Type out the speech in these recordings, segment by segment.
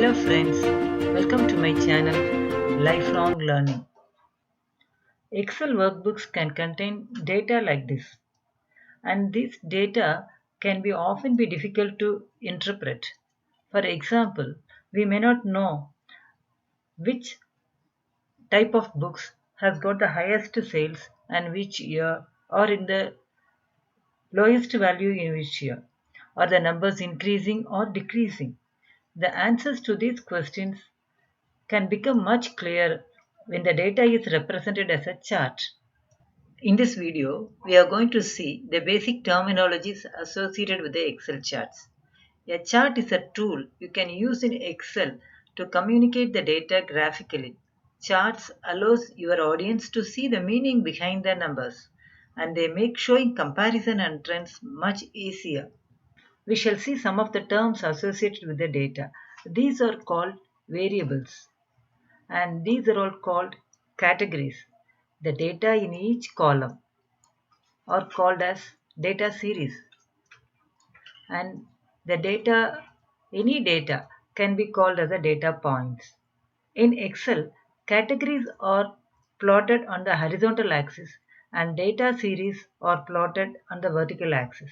Hello friends, welcome to my channel Lifelong Learning. Excel workbooks can contain data like this, and this data can be often be difficult to interpret. For example, we may not know which type of books has got the highest sales and which year, or in the lowest value in which year. Are the numbers increasing or decreasing? The answers to these questions can become much clearer when the data is represented as a chart. In this video, we are going to see the basic terminologies associated with the Excel charts. A chart is a tool you can use in Excel to communicate the data graphically. Charts allows your audience to see the meaning behind the numbers, and they make showing comparison and trends much easier. We shall see some of the terms associated with the data. These are called variables, and these are all called categories. The data in each column are called as data series, and the data, any data can be called as a data points. In Excel, categories are plotted on the horizontal axis and data series are plotted on the vertical axis.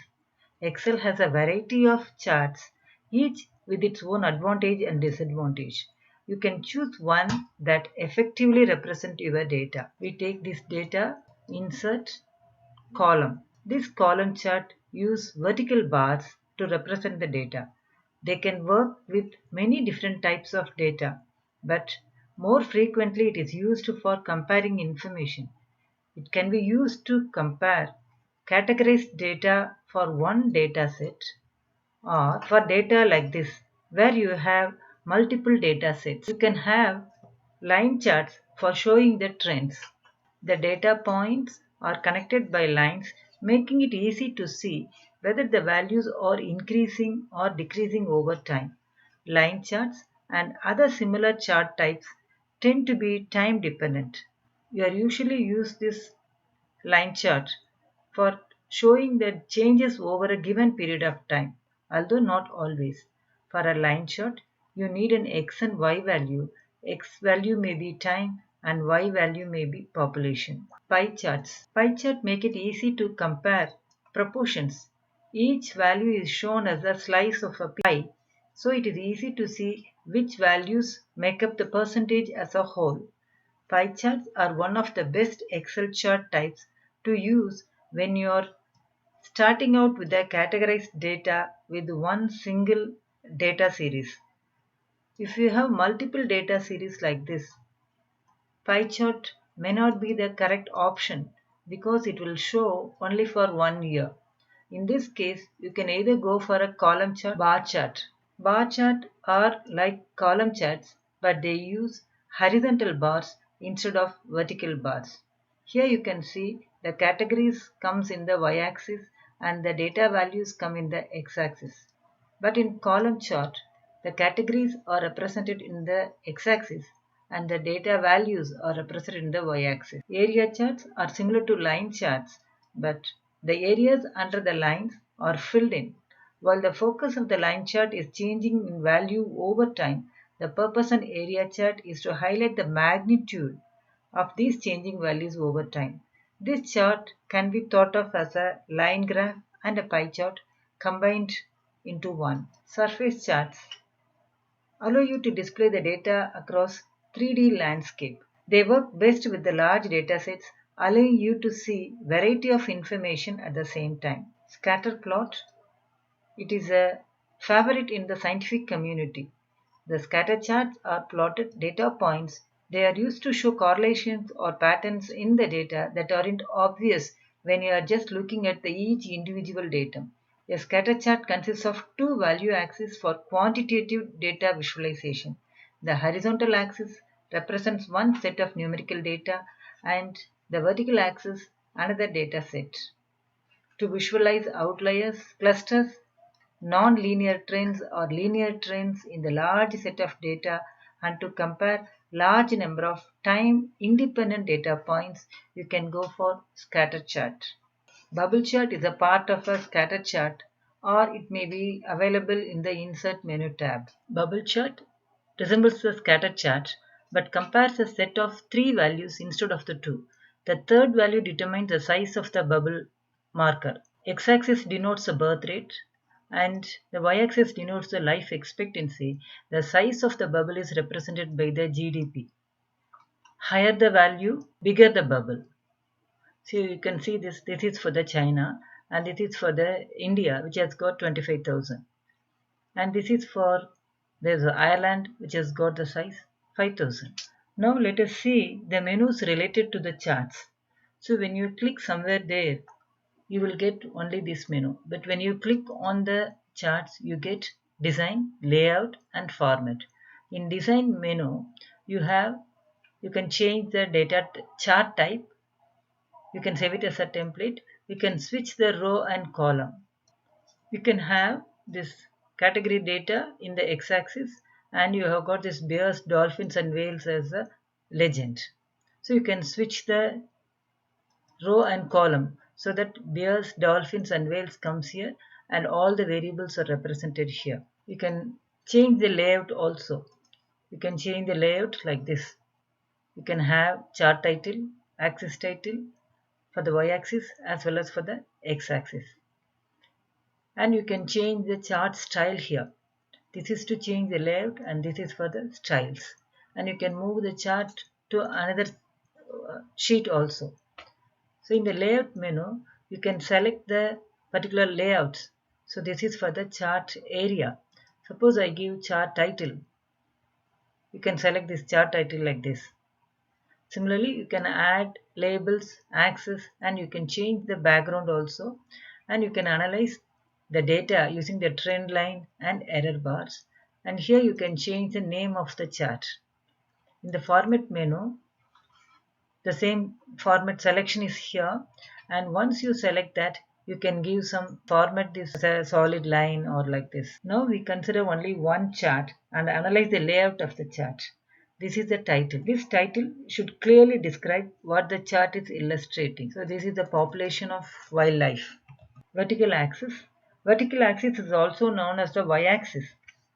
Excel has a variety of charts, each with its own advantage and disadvantage. You can choose one that effectively represents your data. We take this data, insert, column. This column chart use vertical bars to represent the data. They can work with many different types of data, but more frequently it is used for comparing information. It can be used to compare categorized data for one data set or for data like this where you have multiple data sets. You can have line charts for showing the trends. The data points are connected by lines, making it easy to see whether the values are increasing or decreasing over time. Line charts and other similar chart types tend to be time dependent. You are usually use this line chart for showing the changes over a given period of time, although not always. For a line chart, you need an x and y value. X value may be time and y value may be population. Pie charts. Pie chart make it easy to compare proportions. Each value is shown as a slice of a pie, so it is easy to see which values make up the percentage as a whole. Pie charts are one of the best Excel chart types to use when you are starting out with the categorized data with one single data series. If you have multiple data series like this, pie chart may not be the correct option because it will show only for 1 year. In this case, you can either go for a column chart, bar chart. Bar chart are like column charts, but they use horizontal bars instead of vertical bars. Here you can see the categories comes in the y-axis and the data values come in the x-axis. But in column chart, the categories are represented in the x-axis and the data values are represented in the y-axis. Area charts are similar to line charts, but the areas under the lines are filled in. While the focus of the line chart is changing in value over time, the purpose on area chart is to highlight the magnitude of these changing values over time. This chart can be thought of as a line graph and a pie chart combined into one. Surface charts allow you to display the data across 3D landscape. They work best with the large datasets, allowing you to see variety of information at the same time. Scatter plot, it is a favorite in the scientific community. The scatter charts are plotted data points. They are used to show correlations or patterns in the data that aren't obvious when you are just looking at each individual datum. A scatter chart consists of two value axes for quantitative data visualization. The horizontal axis represents one set of numerical data and the vertical axis another data set. To visualize outliers, clusters, non-linear trends or linear trends in the large set of data and to compare large number of time independent data points, you can go for scatter chart. Bubble chart is a part of a scatter chart or it may be available in the insert menu tab. Bubble chart resembles the scatter chart but compares a set of 3 values instead of the 2. The third value determines the size of the bubble marker. X-axis denotes the birth rate and the y-axis denotes the life expectancy. The size of the bubble is represented by the GDP. Higher the value, bigger the bubble. So you can see this is for the China and it is for the India which has got 25,000. And this is for there's Ireland which has got the size 5,000. Now let us see the menus related to the charts. So when you click somewhere there, you will get only this menu. But when you click on the charts, you get design, layout and format. In design menu, you can change the data chart type. You can save it as a template. You can switch the row and column. You can have this category data in the x-axis and you have got this bears, dolphins and whales as a legend. So you can switch the row and column so that bears, dolphins and whales comes here and all the variables are represented here. You can change the layout also. You can change the layout like this. You can have chart title, axis title for the y-axis as well as for the x-axis. And you can change the chart style here. This is to change the layout and this is for the styles. And you can move the chart to another sheet also. So in the layout menu, you can select the particular layouts. So this is for the chart area. Suppose I give chart title. You can select this chart title like this. Similarly, you can add labels, axes, and you can change the background also. And you can analyze the data using the trend line and error bars. And here you can change the name of the chart. In the format menu, the same format selection is here, and once you select that, you can give some format this as a solid line or like this. Now we consider only one chart and analyze the layout of the chart. This is the title. This title should clearly describe what the chart is illustrating. So this is the population of wildlife. Vertical axis. Vertical axis is also known as the y-axis.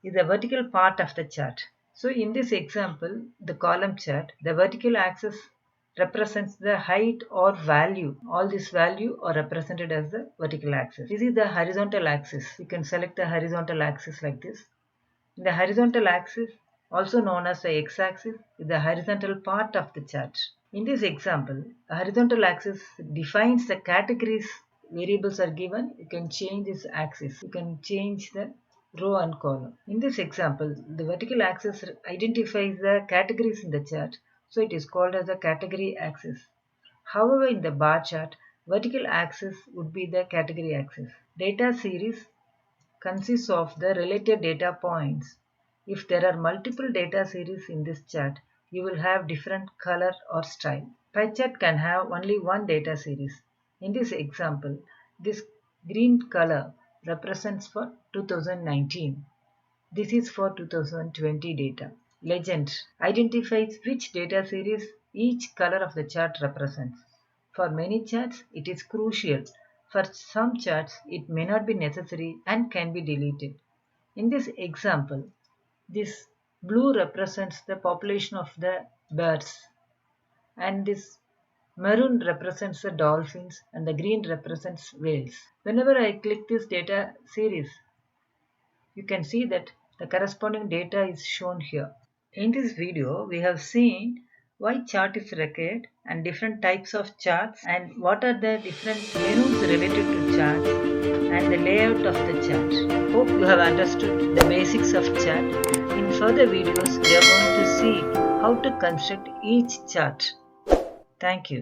Is the vertical part of the chart. So in this example, the column chart, the vertical axis represents the height or value. All this value are represented as the vertical axis. This is the horizontal axis. You can select the horizontal axis like this. The horizontal axis, also known as the x-axis, is the horizontal part of the chart. In this example, the horizontal axis defines the categories. Variables are given. You can change this axis. You can change the row and column. In this example, the vertical axis identifies the categories in the chart. So it is called as the category axis. However, in the bar chart, vertical axis would be the category axis. Data series consists of the related data points. If there are multiple data series in this chart, you will have different color or style. Pie chart can have only one data series. In this example, this green color represents for 2019. This is for 2020 data. Legend identifies which data series each color of the chart represents. For many charts, it is crucial. For some charts, it may not be necessary and can be deleted. In this example, this blue represents the population of the birds and this maroon represents the dolphins and the green represents whales. Whenever I click this data series, you can see that the corresponding data is shown here. In this video, we have seen why chart is required and different types of charts and what are the different menus related to charts and the layout of the chart. Hope you have understood the basics of chart. In further videos, we are going to see how to construct each chart. Thank you.